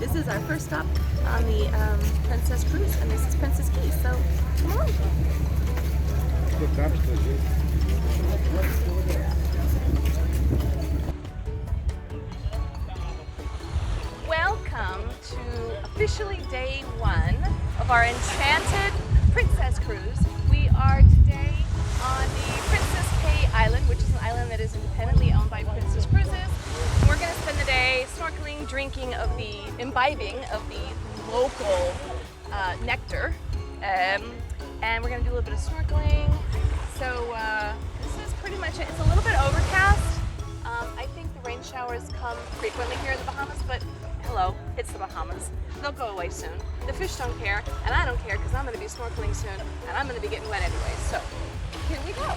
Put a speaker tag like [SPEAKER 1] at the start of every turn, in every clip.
[SPEAKER 1] This is our first stop on the Princess Cruise, and this is Princess Cays, so come on. Welcome to officially day one of our enchanted Princess Cruise. We are today on the Princess Cays Island, which is an island that is independently owned by Princess Cruises. And we're going to spend the day snorkeling, drinking of the, imbibing of the local nectar. And we're going to do a little bit of snorkeling. So this is pretty much it. It's a little bit overcast. I think the rain showers come frequently here in the Bahamas, but hello, it's the Bahamas. They'll go away soon. The fish don't care, and I don't care because I'm going to be snorkeling soon, and I'm going to be getting wet anyway. So here we go.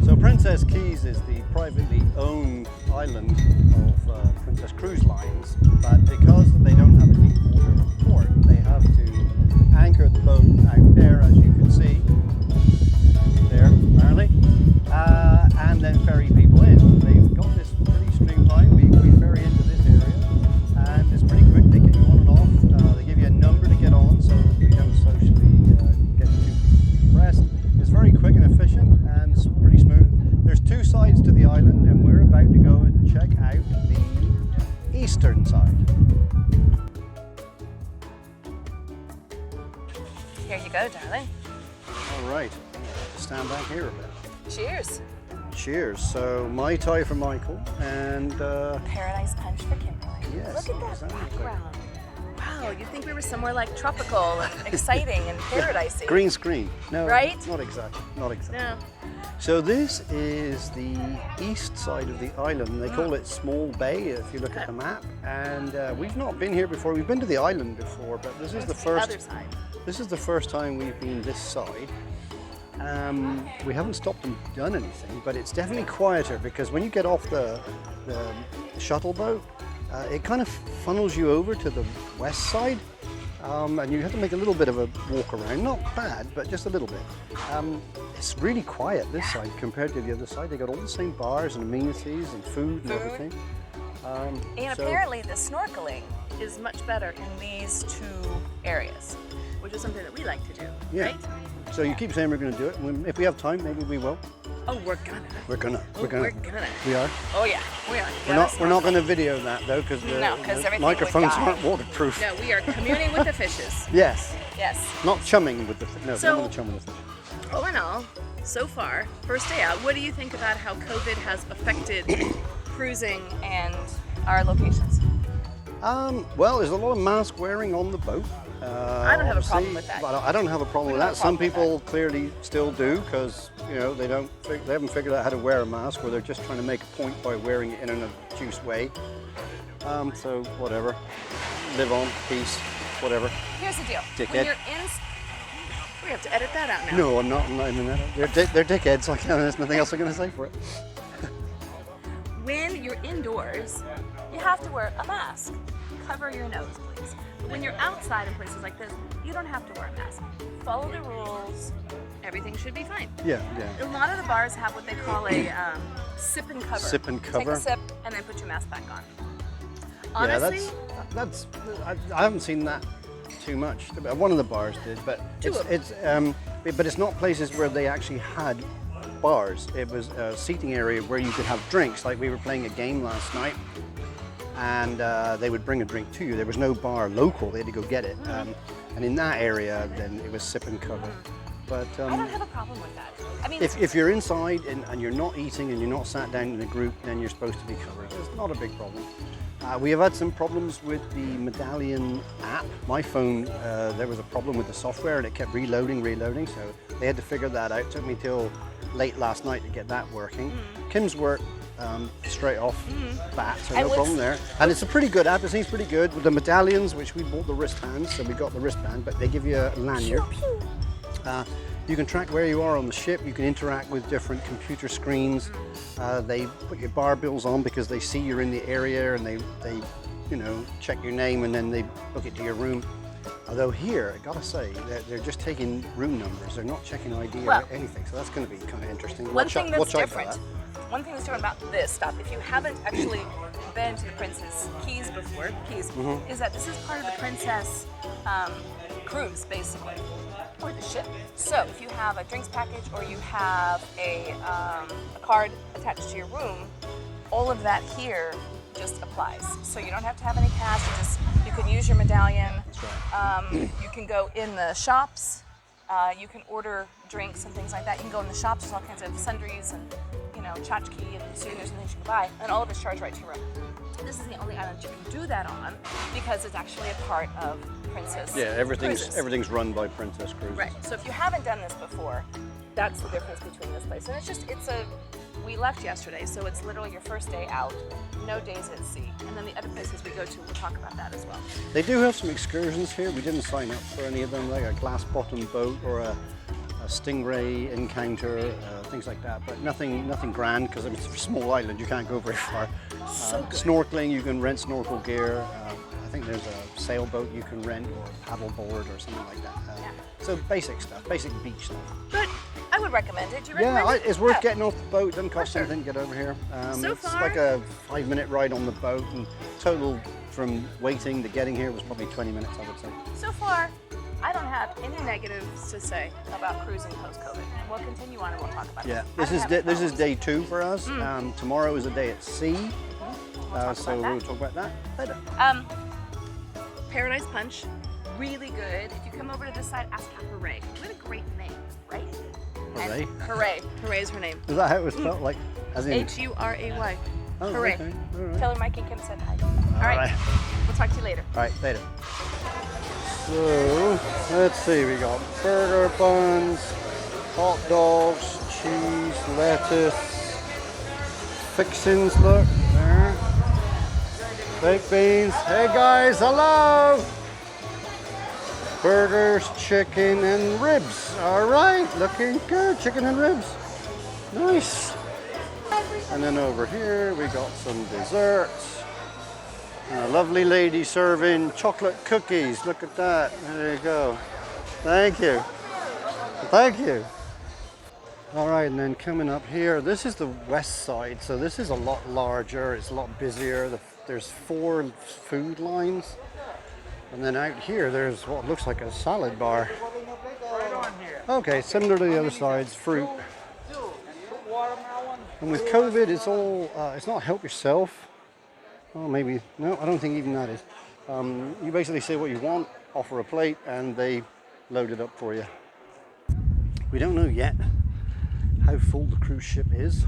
[SPEAKER 2] So Princess Cays is the privately owned island of Princess Cruise Lines, but because they don't have a deep water port, they have to anchor the boat out there, as you can see, there apparently, and then ferry people in. They've got this pretty streamlined. We ferry into this area, and it's pretty quick. They get you on and off. They give you a number to get on so that we don't socially get too pressed. It's very quick and efficient, and it's pretty smooth. There's two sides to the island, and we're about to go and check out the eastern side.
[SPEAKER 1] Here you go, darling.
[SPEAKER 2] All right, stand back here a bit.
[SPEAKER 1] Cheers.
[SPEAKER 2] Cheers. So Mai Tai for Michael, and
[SPEAKER 1] Paradise Punch for Kimberly.
[SPEAKER 2] yes,
[SPEAKER 1] Look at that
[SPEAKER 2] exactly.
[SPEAKER 1] background. Wow, you'd think we were somewhere like tropical and exciting and paradisey.
[SPEAKER 2] Green screen. No,
[SPEAKER 1] Right?
[SPEAKER 2] Not exactly. Not exactly.
[SPEAKER 1] No.
[SPEAKER 2] So this is the east side of the island. They call it Small Bay if you look at the map. And we've not been here before. We've been to the island before, but this is the first.
[SPEAKER 1] Other side.
[SPEAKER 2] This is the first time we've been this side. We haven't stopped and done anything, but it's definitely quieter because when you get off the shuttle boat, it kind of funnels you over to the west side, and you have to make a little bit of a walk around. Not bad, but just a little bit. It's really quiet this side compared to the other side. They got all the same bars and amenities and food and everything.
[SPEAKER 1] And
[SPEAKER 2] so-
[SPEAKER 1] apparently the snorkeling is much better in these two areas, which is something that we like to do,
[SPEAKER 2] Yeah.
[SPEAKER 1] right?
[SPEAKER 2] So you keep saying we're going to do it. If we have time, maybe we will.
[SPEAKER 1] Oh, we're gonna.
[SPEAKER 2] We're gonna.
[SPEAKER 1] Oh, we're gonna.
[SPEAKER 2] We are.
[SPEAKER 1] Oh yeah, we are.
[SPEAKER 2] We're not going to video that though because the
[SPEAKER 1] everything
[SPEAKER 2] microphones
[SPEAKER 1] would die.
[SPEAKER 2] aren't waterproof.
[SPEAKER 1] No, we are communing with the fishes.
[SPEAKER 2] Yes.
[SPEAKER 1] Yes.
[SPEAKER 2] Not chumming with the no.
[SPEAKER 1] So-
[SPEAKER 2] Not going to chum with the fish.
[SPEAKER 1] All in all, so far, first day out, what do you think about how COVID has affected cruising and our locations?
[SPEAKER 2] Well, there's a lot of mask wearing on the boat.
[SPEAKER 1] I don't have a problem
[SPEAKER 2] obviously,
[SPEAKER 1] with that.
[SPEAKER 2] but I don't have a problem
[SPEAKER 1] We
[SPEAKER 2] with
[SPEAKER 1] don't
[SPEAKER 2] that.
[SPEAKER 1] have a
[SPEAKER 2] Some
[SPEAKER 1] problem with
[SPEAKER 2] people clearly still do because they haven't figured out how to wear a mask, or they're just trying to make a point by wearing it in an obtuse way. So whatever, live on, peace, whatever.
[SPEAKER 1] Here's the deal.
[SPEAKER 2] Dickhead.
[SPEAKER 1] When you're in, we have to edit that out now.
[SPEAKER 2] No, I'm not in that. They're dickheads. So there's nothing else I'm going to say for it.
[SPEAKER 1] When you're indoors, you have to wear a mask. Cover your nose, please. But when you're outside in places like this, you don't have to wear a mask. Follow the rules. Everything should be fine.
[SPEAKER 2] Yeah.
[SPEAKER 1] A lot of the bars have what they call a sip and cover.
[SPEAKER 2] Sip and
[SPEAKER 1] Take
[SPEAKER 2] cover.
[SPEAKER 1] a sip and then put your mask back on.
[SPEAKER 2] Yeah,
[SPEAKER 1] Honestly,
[SPEAKER 2] that's. I haven't seen that too much. One of the bars did, but it's not places where they actually had bars. It was a seating area where you could have drinks. Like we were playing a game last night, and they would bring a drink to you. There was no bar local. They had to go get it. And in that area, then it was sip and cover. But
[SPEAKER 1] I don't have a problem with that. I mean,
[SPEAKER 2] if you're inside and you're not eating and you're not sat down in a group, then you're supposed to be covered. It's not a big problem. We have had some problems with the Medallion app. My phone, there was a problem with the software and it kept reloading, so they had to figure that out. It took me till late last night to get that working. Kim's worked straight off bat, so no problem there. And it's a pretty good app, it seems pretty good. With the medallions, which we bought the wristbands, so we got the wristband, but they give you a lanyard. You can track where you are on the ship, you can interact with different computer screens. They put your bar bills on because they see you're in the area and they check your name and then they book it to your room. Although here, I gotta say, they're just taking room numbers. They're not checking ID or anything, so that's going to be kind of interesting.
[SPEAKER 1] One thing that's different about this stuff, if you haven't actually you've been to the Princess Cays before, is that this is part of the Princess cruise, basically, or the ship. So if you have a drinks package or you have a card attached to your room, all of that here just applies. So you don't have to have any cash. You can use your medallion.
[SPEAKER 2] That's right.
[SPEAKER 1] You can go in the shops. You can order drinks and things like that. You can go in the shops. There's all kinds of sundries and tchotchke and souvenirs and things you can buy, and all of it's charged right to your room. This is the only island you can do that on because it's actually a part of Princess.
[SPEAKER 2] Yeah, everything's run by Princess Cruises.
[SPEAKER 1] Right. So if you haven't done this before, that's the difference between this place. And we left yesterday, so it's literally your first day out, no days at sea. And then the other places we go to, we'll talk about that as well.
[SPEAKER 2] They do have some excursions here. We didn't sign up for any of them, like a glass bottom boat or a stingray encounter, things like that, but nothing grand because it's a small island. You can't go very far. Snorkeling, you can rent snorkel gear. I think there's a sailboat you can rent or a paddle board or something like that. So basic stuff, basic beach stuff.
[SPEAKER 1] But I would recommend it. Do you recommend it?
[SPEAKER 2] It's worth getting off the boat. It doesn't cost anything to get over here.
[SPEAKER 1] It's
[SPEAKER 2] like a 5-minute ride on the boat, and total from waiting to getting here was probably 20 minutes, I would say.
[SPEAKER 1] So far, I don't have any negatives to say about cruising post-COVID. We'll continue on and we'll talk about it.
[SPEAKER 2] Yeah, this is day 2 for us. Tomorrow is a day at sea, so we'll talk about that later.
[SPEAKER 1] Paradise Punch, really good. If you come over to this side, ask for Hooray. What a great name, right?
[SPEAKER 2] Hooray?
[SPEAKER 1] Hooray. Hooray is her name.
[SPEAKER 2] Is that how it was spelled? Like, as in
[SPEAKER 1] H-U-R-A-Y.
[SPEAKER 2] Oh,
[SPEAKER 1] Hooray.
[SPEAKER 2] okay. All right.
[SPEAKER 1] Tell her Mike and Kim said hi.
[SPEAKER 2] All right.
[SPEAKER 1] We'll talk to you later.
[SPEAKER 2] All right, later. So, let's see, we got burger buns, hot dogs, cheese, lettuce, fixings, look, there. Baked beans. Hey guys, hello! Burgers, chicken, and ribs. All right, looking good. Chicken and ribs. Nice. And then over here, we got some desserts. And a lovely lady serving chocolate cookies. Look at that. There you go. Thank you. Thank you. All right, and then coming up here, this is the west side. So this is a lot larger. It's a lot busier. There's 4 food lines. And then out here, there's what looks like a salad bar. Okay, similar to the other sides, fruit. And with COVID, it's not help yourself. Oh, maybe, no, I don't think even that is. You basically say what you want, offer a plate, and they load it up for you. We don't know yet how full the cruise ship is.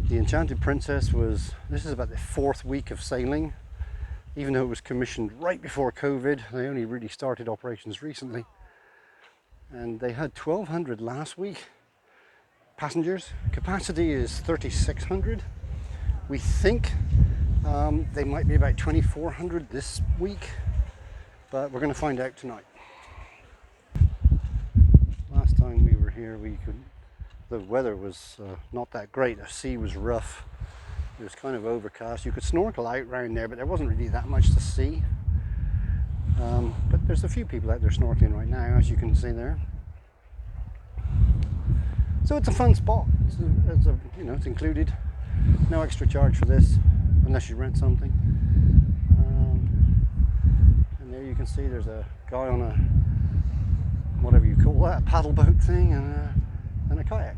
[SPEAKER 2] The Enchanted Princess this is about the 4th week of sailing. Even though it was commissioned right before COVID, they only really started operations recently. And they had 1,200 last week passengers. Capacity is 3,600. We think they might be about 2,400 this week, but we're going to find out tonight. Last time we were here, the weather was not that great. The sea was rough. It was kind of overcast. You could snorkel out around there, but there wasn't really that much to see. But there's a few people out there snorkeling right now, as you can see there. So it's a fun spot. It's included. No extra charge for this, unless you rent something. And there you can see there's a guy on a, whatever you call that, a paddle boat thing, and a kayak.